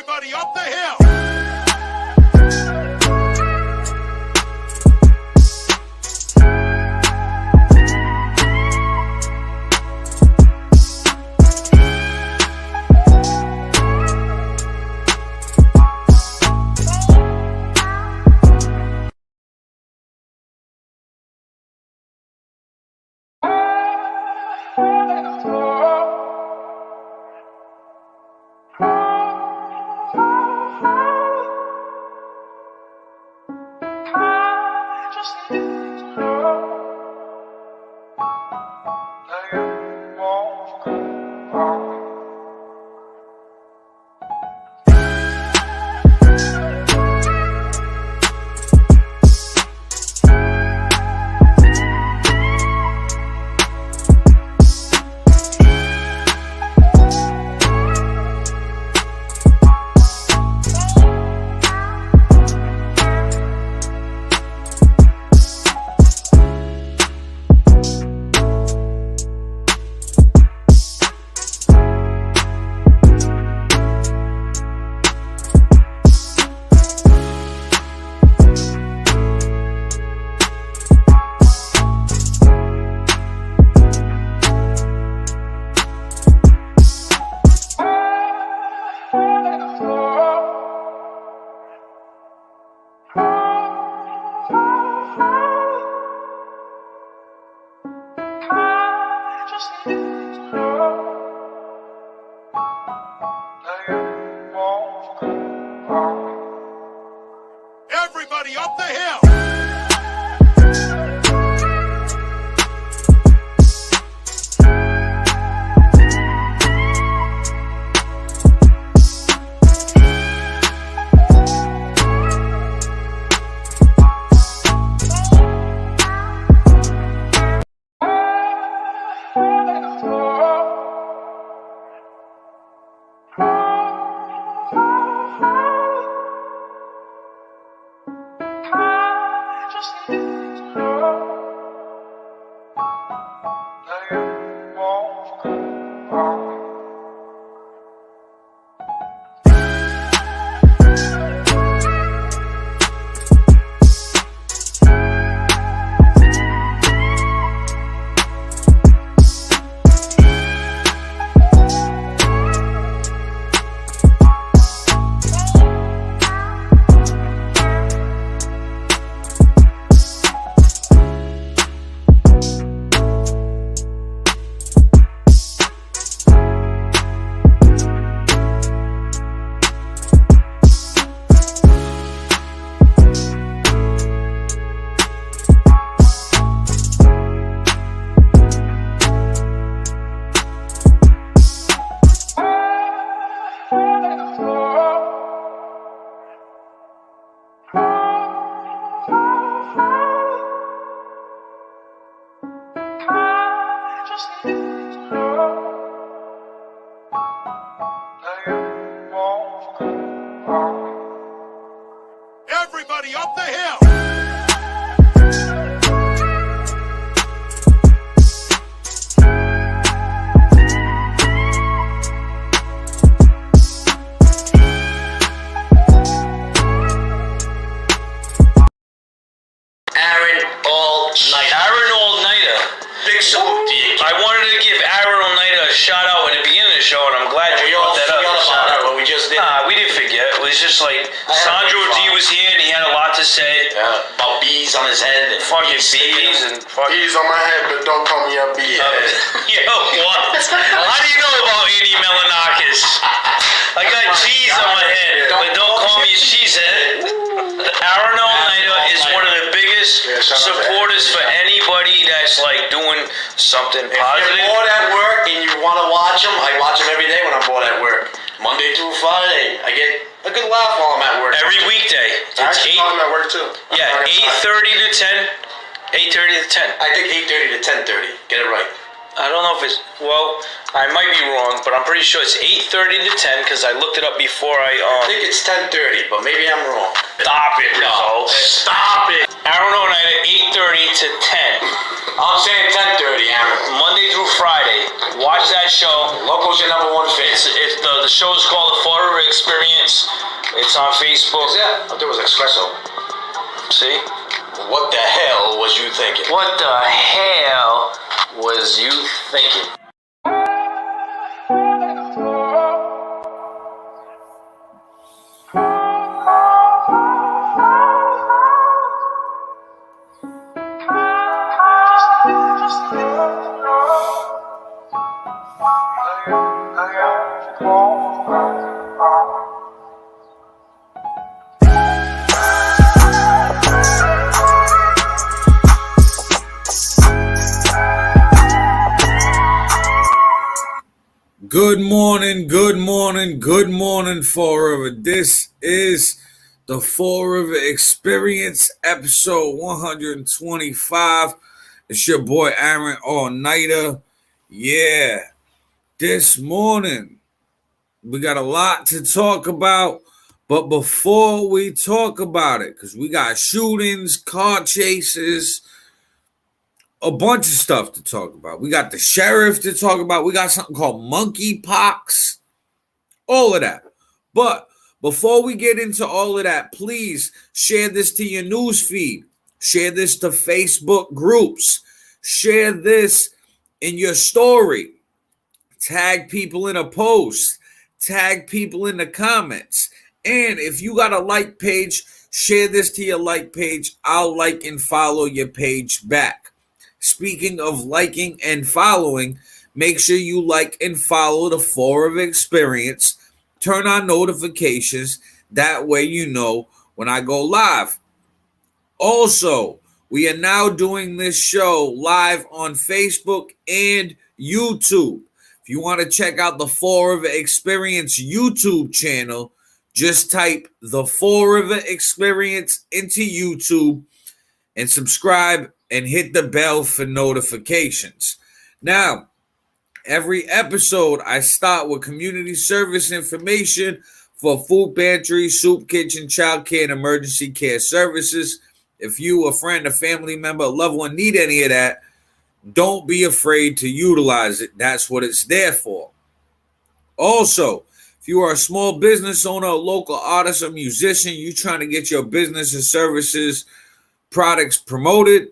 Everybody up the hill! Everybody up the hill! Pagan. I wanted to give Aaron Oneida a shout out at the beginning of the show, and I'm glad you brought that up. But we just did. Nah, we didn't forget. It was just like Sandro D was here, and he had a lot to say about bees on his head. And fucking bees and fucking bees on my head, but don't call me a bee. Yo, what? How do you know about Andy Melanakis? I got cheese on my head, but don't call me a cheesehead. Aaron Oneida is one of the biggest supporters for anybody that's like doing something positive. If you're bored at work and you want to watch them, I watch them every day when I'm bored at work. Monday through Friday, I get a good laugh while I'm at work. Every weekday. I actually call them at work too. Yeah, 8:30 to 10. 8:30 to 10. I think 8:30 to 10:30. Get it right. I don't know if it's, well, I might be wrong, but I'm pretty sure it's 8:30 to 10 because I looked it up before I think it's 10:30, but maybe I'm wrong. Stop it, Rizzo. Stop it. Aaron Oneida, 8:30 to 10. I'm saying 10:30, Aaron. Monday through Friday. Watch that show. Local's your number one fan. The show is called The Forever Experience. It's on Facebook. I thought it was Espresso. See? What the hell was you thinking? What the hell was you thinking? Good morning, Fall River. This is the Fall River Experience, episode 125. It's your boy Aaron Oneida. Yeah, this morning we got a lot to talk about, but before we talk about it, because we got shootings, car chases, a bunch of stuff to talk about. We got the sheriff to talk about. We got something called MonkeyPox. All of that. But before we get into all of that, please share this to your news feed. Share this to Facebook groups. Share this in your story. Tag people in a post. Tag people in the comments. And if you got a like page, share this to your like page. I'll like and follow your page back. Speaking of liking and following, make sure you like and follow the Fall River Experience. Turn on notifications. That way you know when I go live. Also, we are now doing this show live on Facebook and YouTube. If you want to check out the Fall River Experience YouTube channel, just type the Fall River Experience into YouTube and subscribe and hit the bell for notifications. Now, every episode, I start with community service information for food pantry, soup kitchen, child care, and emergency care services. If you, a friend, a family member, a loved one need any of that, don't be afraid to utilize it. That's what it's there for. Also, if you are a small business owner, a local artist, or musician, you trying to get your business and services, products promoted,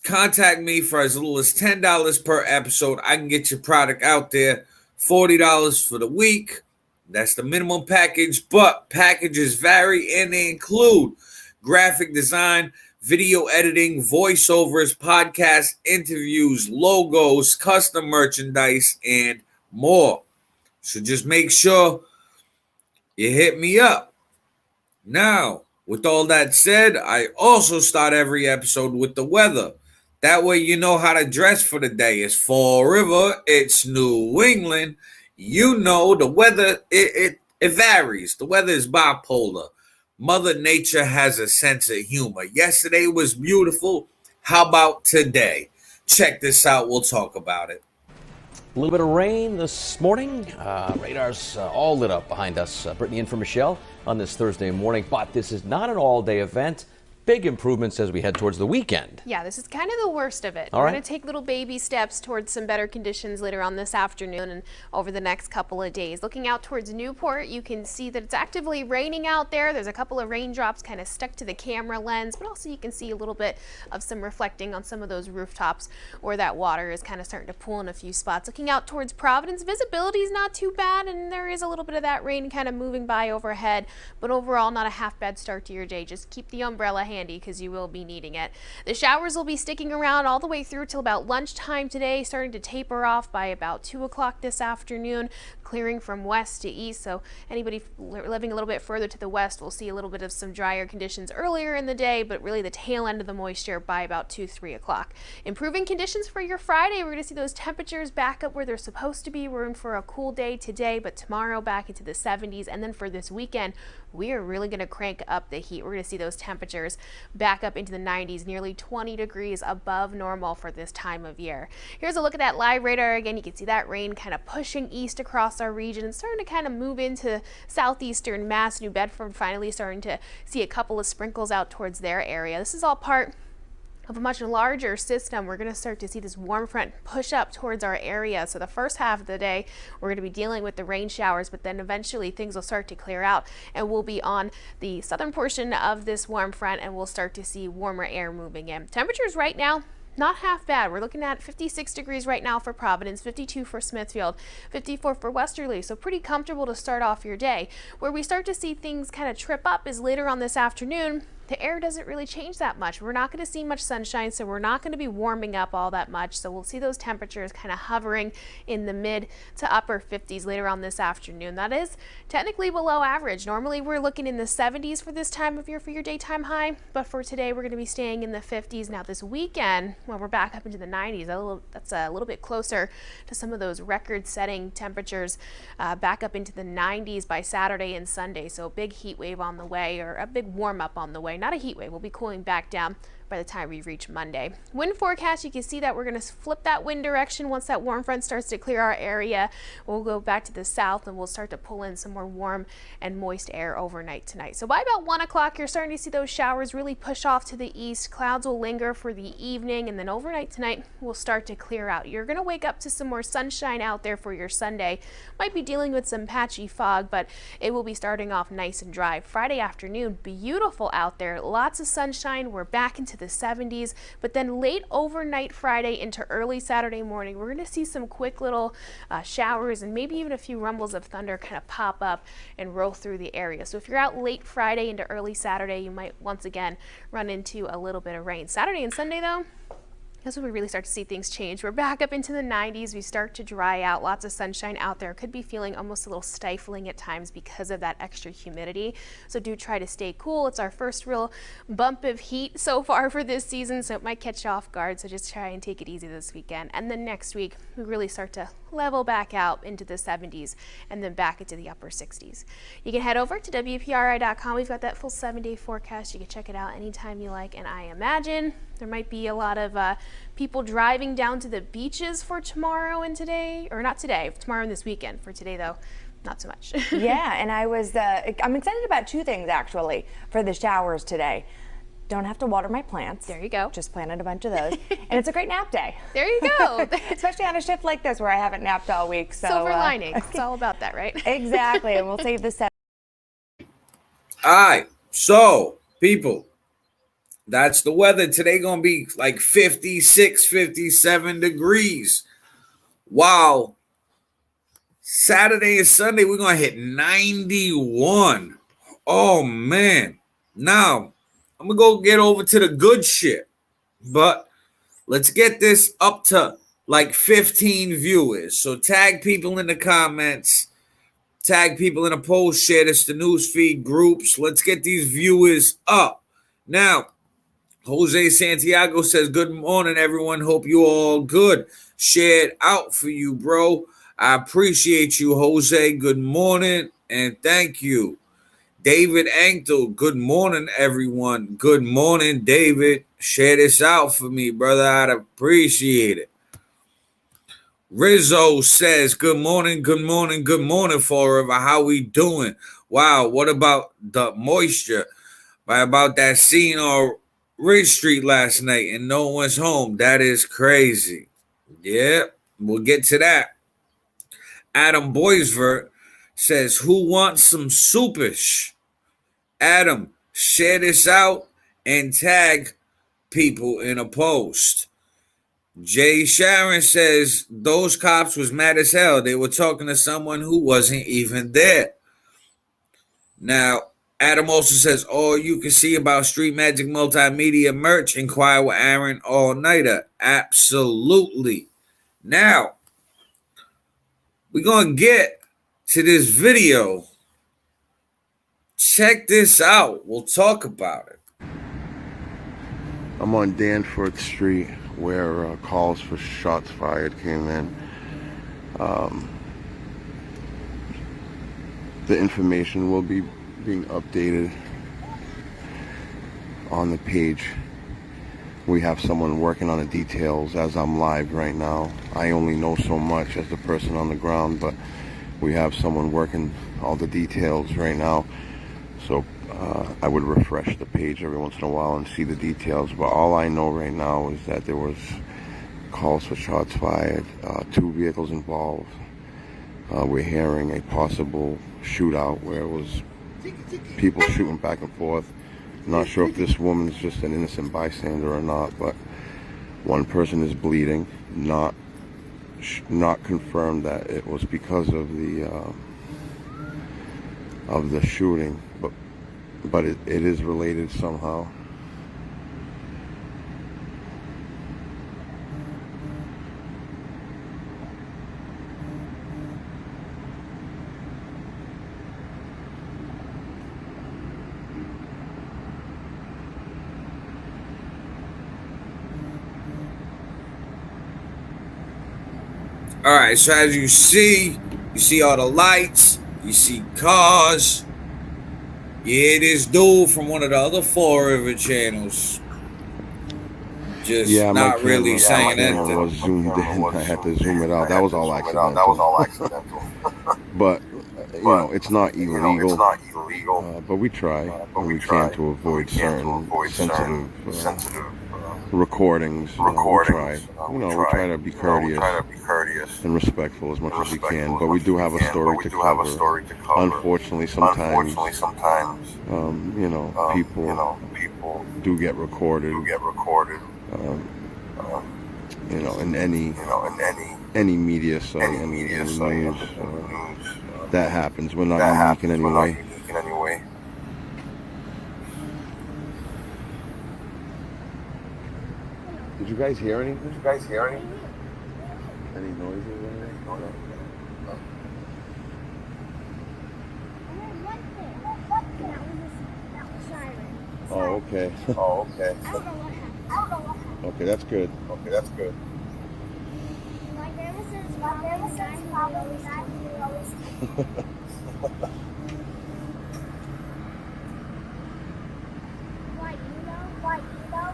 contact me for as little as $10 per episode. I can get your product out there. $40 for the week. That's the minimum package, but packages vary and they include graphic design, video editing, voiceovers, podcast interviews, logos, custom merchandise, and more. So just make sure you hit me up. Now, with all that said, I also start every episode with the weather. That way you know how to dress for the day. It's Fall River. It's New England. You know the weather, it varies. The weather is bipolar. Mother Nature has a sense of humor. Yesterday was beautiful. How about today? Check this out. We'll talk about it. A little bit of rain this morning. Radars all lit up behind us. Brittany in for Michelle on this Thursday morning. But this is not an all-day event. big improvements as we head towards the weekend. Yeah, this is kind of the worst of it. All We're right. going to take little baby steps towards some better conditions later on this afternoon and over the next couple of days. Looking out towards Newport, you can see that it's actively raining out there. There's a couple of raindrops kind of stuck to the camera lens, but also you can see a little bit of some reflecting on some of those rooftops where that water is kind of starting to pool in a few spots. Looking out towards Providence, visibility is not too bad, and there is a little bit of that rain kind of moving by overhead, but overall not a half bad start to your day. Just keep the umbrella handy because you will be needing it. The showers will be sticking around all the way through till about lunchtime today, starting to taper off by about 2 o'clock this afternoon, clearing from west to east. So anybody living a little bit further to the west will see a little bit of some drier conditions earlier in the day, but really the tail end of the moisture by about 2-3 o'clock. Improving conditions for your Friday. We're going to see those temperatures back up where they're supposed to be. We're in for a cool day today, but tomorrow back into the 70s. And then for this weekend, we are really going to crank up the heat. We're going to see those temperatures back up into the 90s, nearly 20 degrees above normal for this time of year. Here's a look at that live radar again. You can see that rain kind of pushing east across our region and starting to kind of move into southeastern Mass. New Bedford finally starting to see a couple of sprinkles out towards their area. This is all part of a much larger system. We're going to start to see this warm front push up towards our area. So the first half of the day, we're going to be dealing with the rain showers, but then eventually things will start to clear out and we'll be on the southern portion of this warm front and we'll start to see warmer air moving in. Temperatures right now, not half bad. We're looking at 56 degrees right now for Providence, 52 for Smithfield, 54 for Westerly. So pretty comfortable to start off your day. Where we start to see things kind of trip up is later on this afternoon. The air doesn't really change that much. We're not going to see much sunshine, so we're not going to be warming up all that much. So we'll see those temperatures kind of hovering in the mid to upper 50s later on this afternoon. That is technically below average. Normally we're looking in the 70s for this time of year for your daytime high, but for today we're going to be staying in the 50s. Now this weekend, when we're back up into the 90s, that's a little bit closer to some of those record-setting temperatures back up into the 90s by Saturday and Sunday. So a big heat wave on the way, or a big warm-up on the way. Not a heat wave. We'll be cooling back down by the time we reach Monday. Wind forecast, you can see that we're going to flip that wind direction once that warm front starts to clear our area. We'll go back to the south and we'll start to pull in some more warm and moist air overnight tonight. So by about 1 o'clock, you're starting to see those showers really push off to the east. Clouds will linger for the evening, and then overnight tonight will start to clear out. You're going to wake up to some more sunshine out there for your Sunday. Might be dealing with some patchy fog, but it will be starting off nice and dry. Friday afternoon, beautiful out there. Lots of sunshine. We're back into the 70s, but then late overnight Friday into early Saturday morning, we're going to see some quick little showers and maybe even a few rumbles of thunder kind of pop up and roll through the area. So if you're out late Friday into early Saturday, you might once again run into a little bit of rain. Saturday and Sunday though, that's when we really start to see things change. We're back up into the 90s. We start to dry out. Lots of sunshine out there. Could be feeling almost a little stifling at times because of that extra humidity. So do try to stay cool. It's our first real bump of heat so far for this season, so it might catch you off guard. So just try and take it easy this weekend. And then next week, we really start to level back out into the 70s and then back into the upper 60s. You can head over to WPRI.com. We've got that full 7-day forecast. You can check it out anytime you like. And I imagine there might be a lot of people driving down to the beaches for tomorrow and today, or not today, tomorrow and this weekend. For today though, not so much. Yeah, and I'm excited about two things actually for the showers today. Don't have to water my plants. There you go. Just planted a bunch of those. And it's a great nap day. There you go. Especially on a shift like this where I haven't napped all week. So, silver lining. It's all about that, right? Exactly. And we'll save the set. All right. So, people, that's the weather. Today going to be like 56, 57 degrees. Wow. Saturday and Sunday, we're going to hit 91. Oh, man. Now, I'm going to go get over to the good shit. But let's get this up to like 15 viewers. So tag people in the comments. Tag people in the post. Share this to newsfeed groups. Let's get these viewers up. Now, Jose Santiago says, good morning, everyone. Hope you all good. Shared out for you, bro. I appreciate you, Jose. Good morning and thank you. David Ankle, good morning, everyone. Good morning, David. Share this out for me, brother. I'd appreciate it. Rizzo says, good morning, good morning, good morning, Forever. How we doing? Wow, what about the moisture? right, about that scene on Ridge Street last night and no one's home. That is crazy. Yeah, we'll get to that. Adam Boisvert says, who wants some soupish? Adam, share this out and tag people in a post. Jay Sharon says, those cops was mad as hell. They were talking to someone who wasn't even there. Now, Adam also says, all you can see about Street Magic Multimedia merch, inquire with Aaron All-Nighter. Absolutely. Now, we're going to get to this video. Check this out. We'll talk about it. I'm on Danforth Street where calls for shots fired came in. The information will be being updated on the page. We have someone working on the details as I'm live right now. I only know so much as the person on the ground, but we have someone working all the details right now. So I would refresh the page every once in a while and see the details, but all I know right now is that there was calls for shots fired, 2 vehicles involved. We're hearing a possible shootout where it was people shooting back and forth. Not sure if this woman's just an innocent bystander or not, but one person is bleeding. Not confirmed that it was because of the shooting, but it is related somehow. All right, so as you see all the lights, you see cars. Yeah, this dude from one of the other Fall River channels just not really saying anything. Was zoomed in. I had to zoom it out. That was all accidental. But you know, it's not illegal. But we try when we can to avoid certain sensitive recordings. We try. You know, we try to be courteous and respectful as much as we can. But we do have a story to cover. Unfortunately, sometimes you know, people do get recorded. You know, in any media site, any news, that happens. We're not unique in any way. Did you guys hear anything? Any noises or anything? No. Oh, okay. Okay, that's good. My grandma says mom always Why, you know?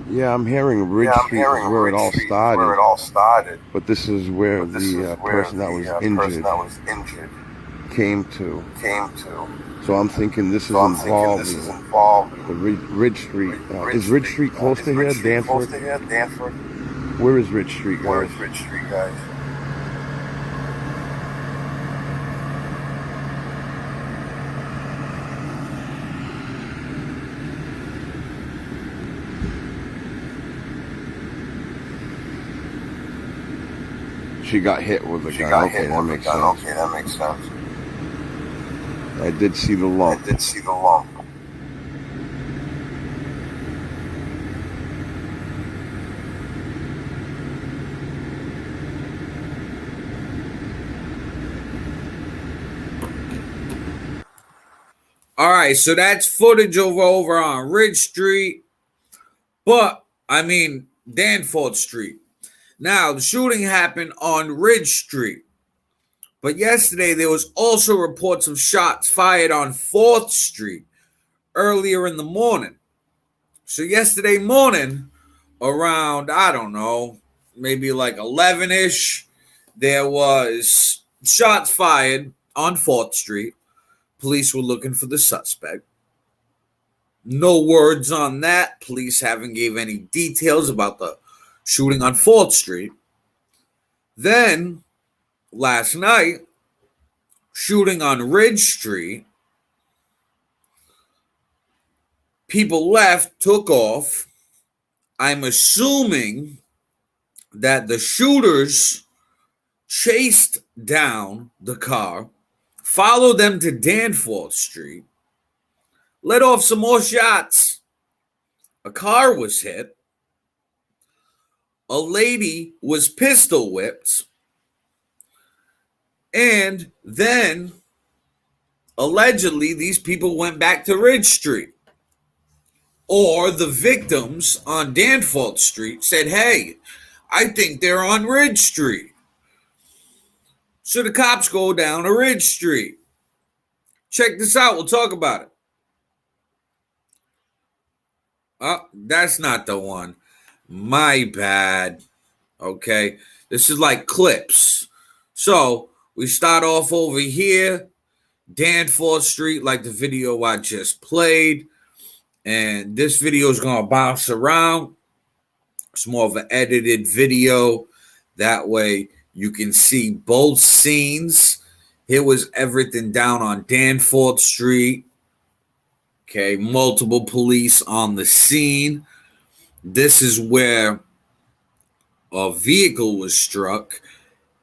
Yeah, I'm hearing Ridge Street is where it all started. But this is where the person that was injured came to. So I'm thinking this is involved. The Ridge Street. Is Ridge Street close to here? Danforth? Where is Ridge Street, guys? She got hit with a gun. Okay, that makes sense. I did see the lump. All right, so that's footage over on Ridge Street, but I mean Danforth Street. Now, the shooting happened on Ridge Street, but yesterday there was also reports of shots fired on 4th Street earlier in the morning. So yesterday morning, around, I don't know, maybe like 11-ish, there was shots fired on 4th Street. Police were looking for the suspect. No words on that. Police haven't gave any details about the shooting on 4th Street. Then, last night, shooting on Ridge Street. People left, took off. I'm assuming that the shooters chased down the car, followed them to Danforth Street, let off some more shots. A car was hit. A lady was pistol whipped. And then, allegedly, these people went back to Ridge Street. Or the victims on Danforth Street said, hey, I think they're on Ridge Street. So the cops go down to Ridge Street. Check this out. We'll talk about it. Oh, that's not the one. My bad. Okay. This is like clips. So we start off over here. Danforth Street, like the video I just played. And this video is going to bounce around. It's more of an edited video. That way you can see both scenes. Here was everything down on Danforth Street. Okay, multiple police on the scene. This is where a vehicle was struck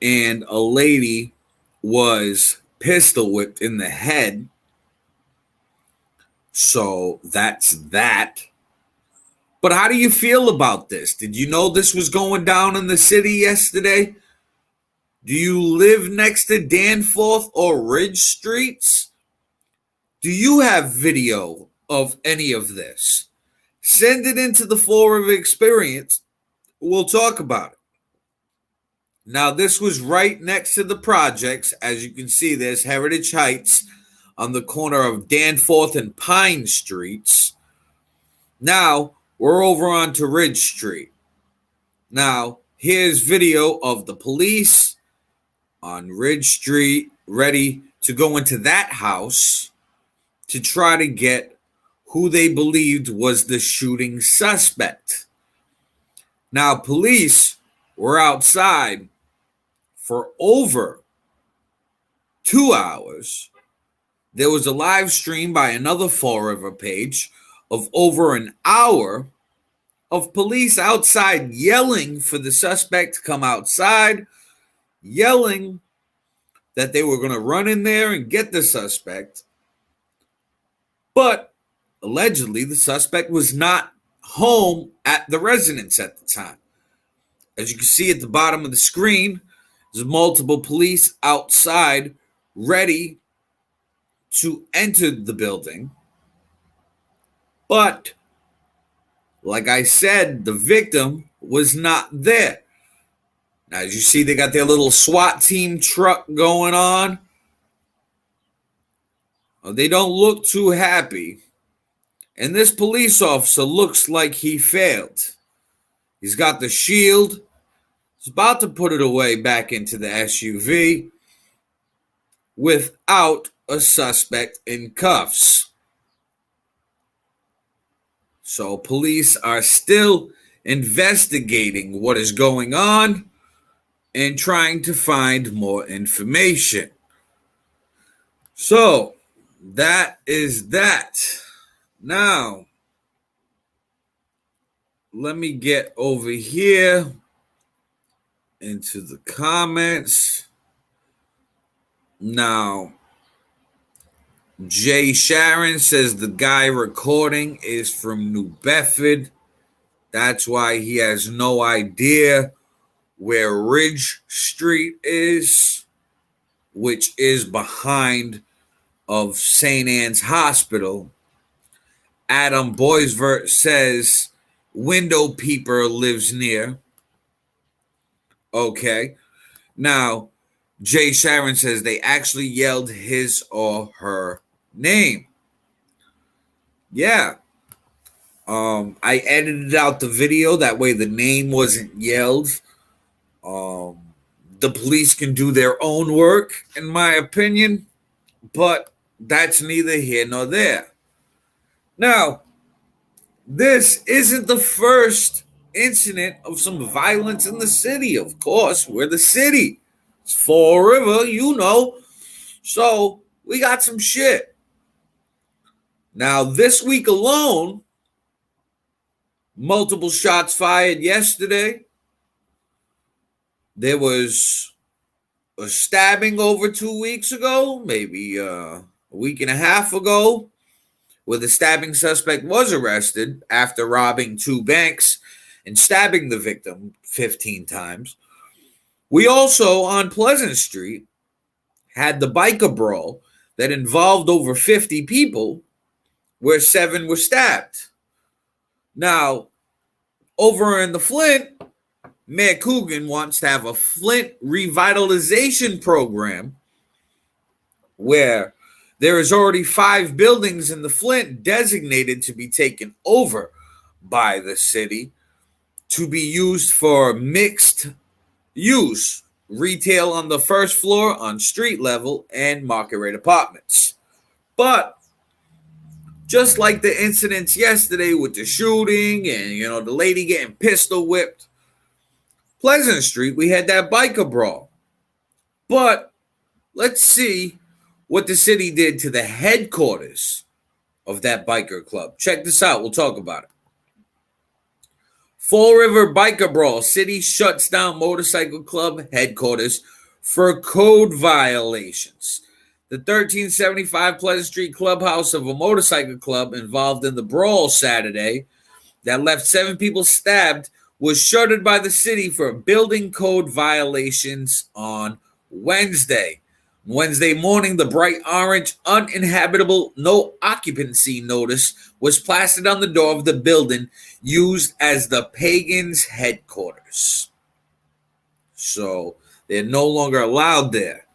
and a lady was pistol whipped in the head. So that's that. But how do you feel about this? Did you know this was going down in the city yesterday? Do you live next to Danforth or Ridge Streets? Do you have video of any of this? Send it into the Forum of Experience. We'll talk about it. Now, this was right next to the projects. As you can see, there's Heritage Heights on the corner of Danforth and Pine Streets. Now, we're over onto Ridge Street. Now, here's video of the police on Ridge Street ready to go into that house to try to get who they believed was the shooting suspect. Now, police were outside for over 2 hours. There was a live stream by another Fall River page of over an hour of police outside yelling for the suspect to come outside, yelling that they were going to run in there and get the suspect. But allegedly, the suspect was not home at the residence at the time. As you can see at the bottom of the screen, there's multiple police outside ready to enter the building. But, like I said, the victim was not there. Now, as you see, they got their little SWAT team truck going on. They don't look too happy. And this police officer looks like he failed. He's got the shield. He's about to put it away back into the SUV without a suspect in cuffs. So police are still investigating what is going on and trying to find more information. So that is that. Now, let me get over here into the comments. Now, Jay Sharon says the guy recording is from New Bedford. That's why he has no idea where Ridge Street is, which is behind of St. Anne's Hospital. Adam Boisvert says window peeper lives near. Okay. Now, Jay Sharon says they actually yelled his or her name. Yeah. I edited out the video. That way the name wasn't yelled. The police can do their own work, in my opinion, but that's neither here nor there. Now, this isn't the first incident of some violence in the city. Of course, we're the city. It's Fall River, you know. So we got some shit. Now, this week alone, multiple shots fired yesterday. There was a stabbing over 2 weeks ago, maybe a week and a half ago, where the stabbing suspect was arrested after robbing 2 banks and stabbing the victim 15 times. We also, on Pleasant Street, had the biker brawl that involved over 50 people, where 7 were stabbed. Now, over in the Flint, Mayor Coogan wants to have a Flint revitalization program where there is already 5 buildings in the Flint designated to be taken over by the city to be used for mixed use, retail on the first floor, on street level, and market rate apartments. But just like the incidents yesterday with the shooting and, the lady getting pistol whipped, Pleasant Street, we had that biker brawl. But let's see what the city did to the headquarters of that biker club. Check this out. We'll talk about it. Fall River biker brawl. City shuts down motorcycle club headquarters for code violations. The 1375 Pleasant Street clubhouse of a motorcycle club involved in the brawl Saturday that left 7 people stabbed was shuttered by the city for building code violations on Wednesday. Wednesday morning, the bright orange uninhabitable no occupancy notice was plastered on the door of the building used as the Pagan's headquarters. So they're no longer allowed there.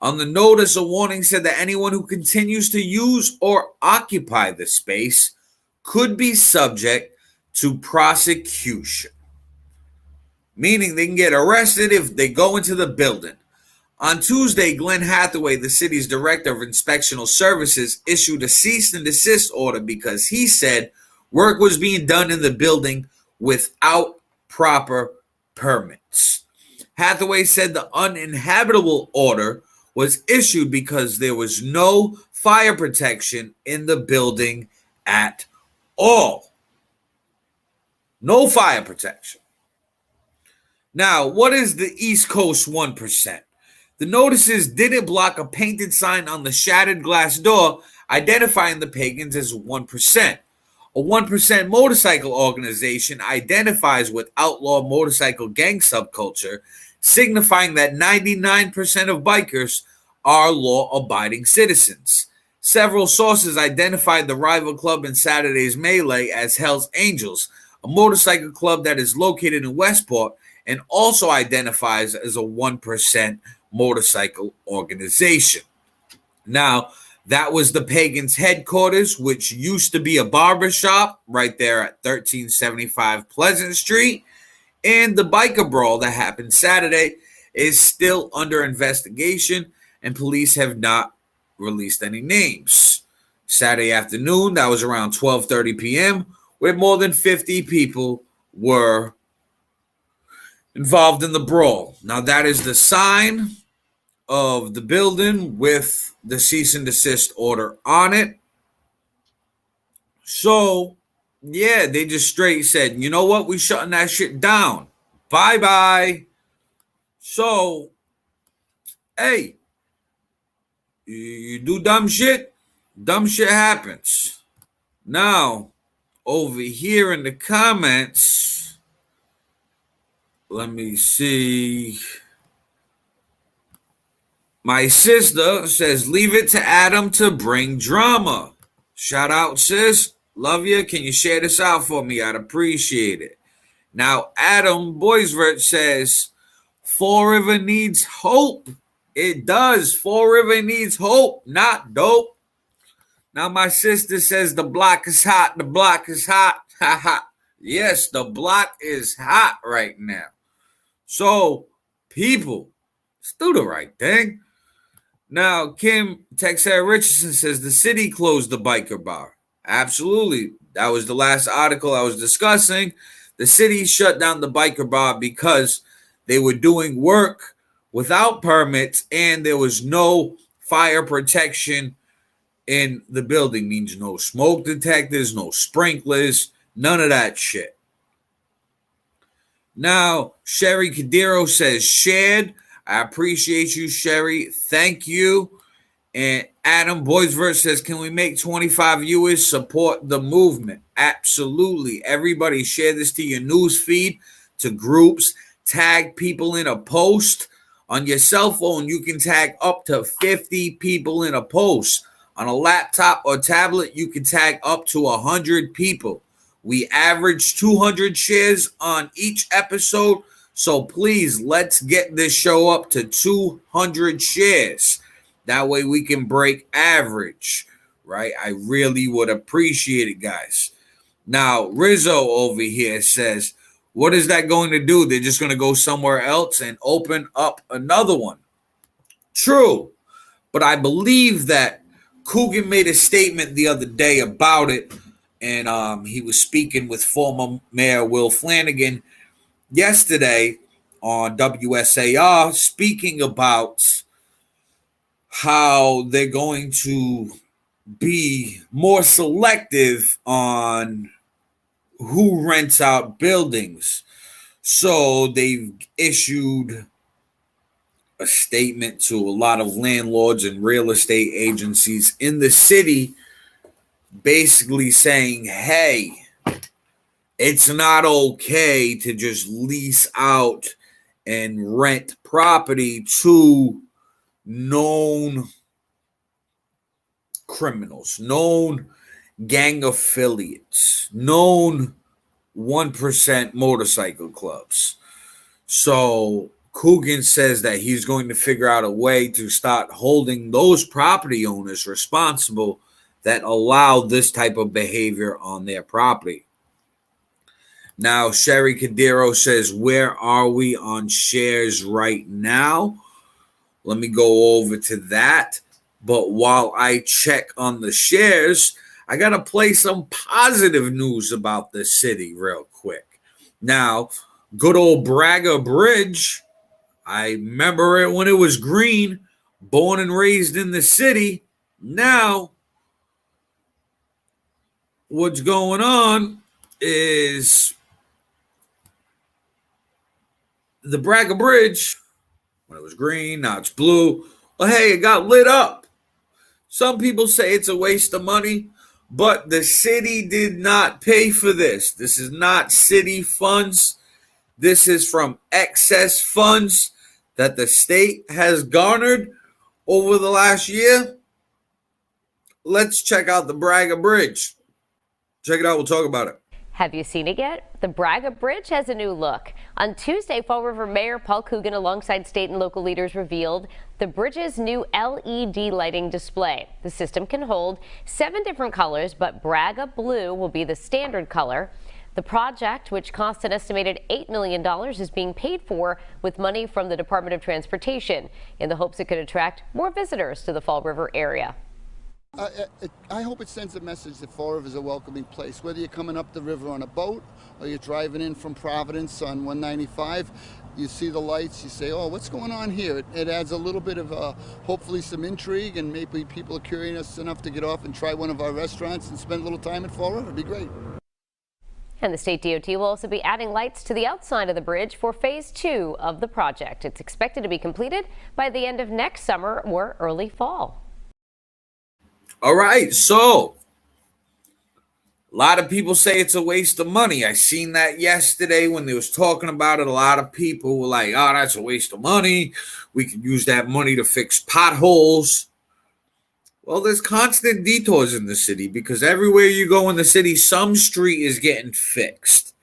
On the notice, a warning said that anyone who continues to use or occupy the space could be subject to prosecution, meaning they can get arrested if they go into the building. On Tuesday, Glenn Hathaway, the city's director of inspectional services, issued a cease and desist order because he said work was being done in the building without proper permits. Hathaway said the uninhabitable order was issued because there was no fire protection in the building at all. No fire protection. Now, what is the East Coast 1%? The notices didn't block a painted sign on the shattered glass door identifying the Pagans as 1%. A 1% motorcycle organization identifies with outlaw motorcycle gang subculture, signifying that 99% of bikers are law-abiding citizens. Several sources identified the rival club in Saturday's melee as Hell's Angels, a motorcycle club that is located in Westport and also identifies as a 1% motorcycle organization. Now, that was the Pagans headquarters, which used to be a barber shop right there at 1375 Pleasant Street. And the biker brawl that happened Saturday is still under investigation, and police have not released any names. Saturday afternoon, that was around 12:30 p.m., where more than 50 people were involved in the brawl. Now, that is the sign of the building with the cease and desist order on it. So, yeah, they just straight said, you know what? We shutting that shit down. Bye-bye. So, hey, you do dumb shit happens. Now, over here in the comments, let me see. My sister says, leave it to Adam to bring drama. Shout out, sis. Love you. Can you share this out for me? I'd appreciate it. Now, Adam Boisvert says, Fall River needs hope. It does. Fall River needs hope, not dope. Now, my sister says, the block is hot. The block is hot. Ha ha. Yes, the block is hot right now. So, people, Let's do the right thing. Now, Kim Texera Richardson says the city closed the biker bar. Absolutely. That was the last article I was discussing. The city shut down the biker bar because they were doing work without permits and there was no fire protection in the building. Means no smoke detectors, no sprinklers, none of that shit. Now, Sherry Cadero says shared. I appreciate you, Sherry. Thank you. And Adam Boysverse says, can we make 25 viewers support the movement? Absolutely. Everybody share this to your news feed, to groups. Tag people in a post. On your cell phone, you can tag up to 50 people in a post. On a laptop or tablet, you can tag up to 100 people. We average 200 shares on each episode. So please, let's get this show up to 200 shares. That way we can break average, right? I really would appreciate it, guys. Now, Rizzo over here says, what is that going to do? They're just going to go somewhere else and open up another one. True. But I believe that Coogan made a statement the other day about it. And he was speaking with former Mayor Will Flanagan yesterday on WSAR, speaking about how they're going to be more selective on who rents out buildings. So they've issued a statement to a lot of landlords and real estate agencies in the city, basically saying, hey, it's not okay to just lease out and rent property to known criminals, known gang affiliates, known 1% motorcycle clubs. So Coogan says that he's going to figure out a way to start holding those property owners responsible that allow this type of behavior on their property. Now, Sherry Cadero says, where are we on shares right now? Let me go over to that. But while I check on the shares, I got to play some positive news about the city real quick. Now, good old Braga Bridge, I remember it when it was green, born and raised in the city. Now, what's going on is the Braga Bridge, when it was green, now it's blue. Well, hey, it got lit up. Some people say it's a waste of money, but the city did not pay for this. This is not city funds. This is from excess funds that the state has garnered over the last year. Let's check out the Braga Bridge. Check it out. We'll talk about it. Have you seen it yet? The Braga Bridge has a new look. On Tuesday, Fall River Mayor Paul Coogan, alongside state and local leaders, revealed the bridge's new LED lighting display. The system can hold 7 different colors, but Braga Blue will be the standard color. The project, which costs an estimated $8 million, is being paid for with money from the Department of Transportation in the hopes it could attract more visitors to the Fall River area. I hope it sends a message that Fall River is a welcoming place. Whether you're coming up the river on a boat or you're driving in from Providence on 195, you see the lights, you say, oh, what's going on here? It adds a little bit of hopefully some intrigue, and maybe people are curious enough to get off and try one of our restaurants and spend a little time at Fall River. It'd be great. And the state DOT will also be adding lights to the outside of the bridge for phase 2 of the project. It's expected to be completed by the end of next summer or early fall. All right, so a lot of people say it's a waste of money. I seen that yesterday when they was talking about it. A lot of people were like, oh, that's a waste of money. We could use that money to fix potholes. Well, there's constant detours in the city because everywhere you go in the city, some street is getting fixed.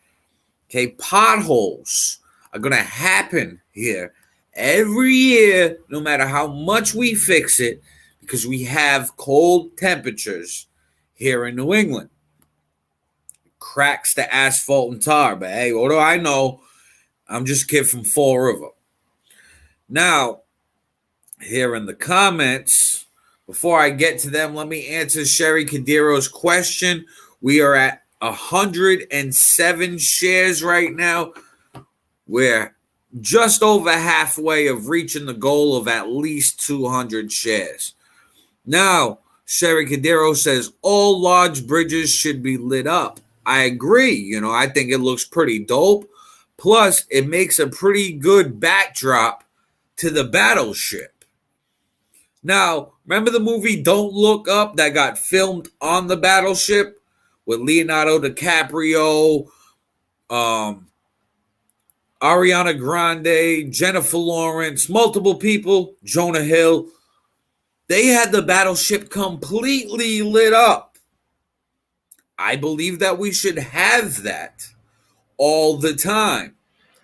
Okay, potholes are going to happen here every year, no matter how much we fix it, because we have cold temperatures here in New England. It cracks the asphalt and tar, but hey, what do I know? I'm just a kid from Fall River. Now, here in the comments. Before I get to them, let me answer Sherry Cadiro's question. We are at 107 shares right now. We're just over halfway of reaching the goal of at least 200 shares. Now, Sherry Cadero says all large bridges should be lit up. I agree. I think it looks pretty dope. Plus, it makes a pretty good backdrop to the battleship. Now, remember the movie Don't Look Up that got filmed on the battleship with Leonardo DiCaprio, Ariana Grande, Jennifer Lawrence, multiple people, Jonah Hill. They had the battleship completely lit up. I believe that we should have that all the time.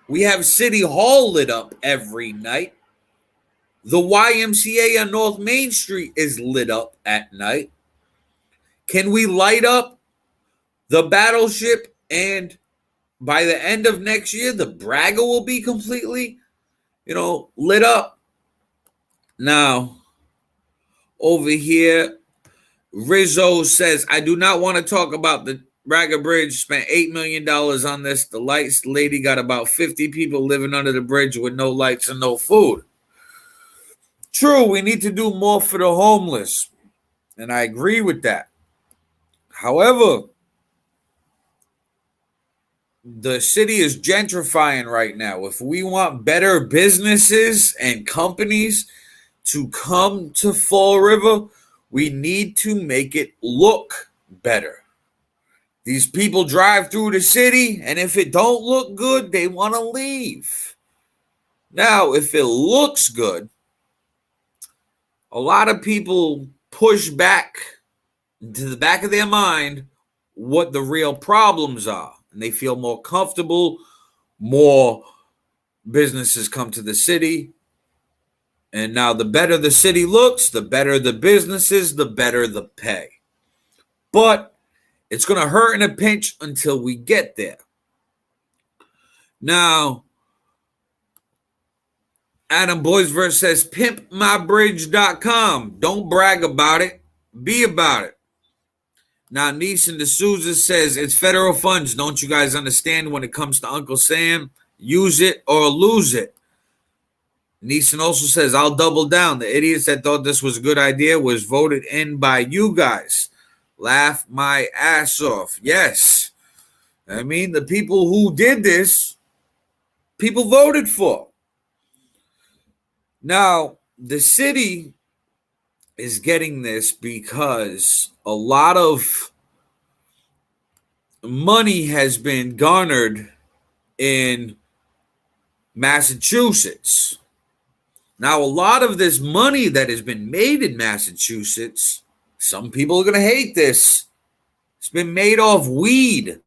We have City Hall lit up every night. The YMCA on North Main Street is lit up at night. Can we light up the battleship, and by the end of next year, the Braga will be completely, lit up? Now, over here, Rizzo says, I do not want to talk about the Braga Bridge. Spent $8 million on this. The lights lady got about 50 people living under the bridge with no lights and no food. True, we need to do more for the homeless, and I agree with that. However, the city is gentrifying right now. If we want better businesses and companies to come to Fall River, we need to make it look better. These people drive through the city, and if it don't look good, they want to leave. Now, if it looks good, a lot of people push back to the back of their mind what the real problems are, and they feel more comfortable. More businesses come to the city, and now the better the city looks, the better the businesses, the better the pay. But it's going to hurt in a pinch until we get there. Now, Adam Boysverse says, pimpmybridge.com. Don't brag about it. Be about it. Now, Neeson D'Souza says, it's federal funds. Don't you guys understand when it comes to Uncle Sam? Use it or lose it. Neeson also says, I'll double down. The idiots that thought this was a good idea was voted in by you guys. Laugh my ass off. Yes. I mean, the people who did this, people voted for. Now, the city is getting this because a lot of money has been garnered in Massachusetts. Now, a lot of this money that has been made in Massachusetts, some people are going to hate this. It's been made off weed.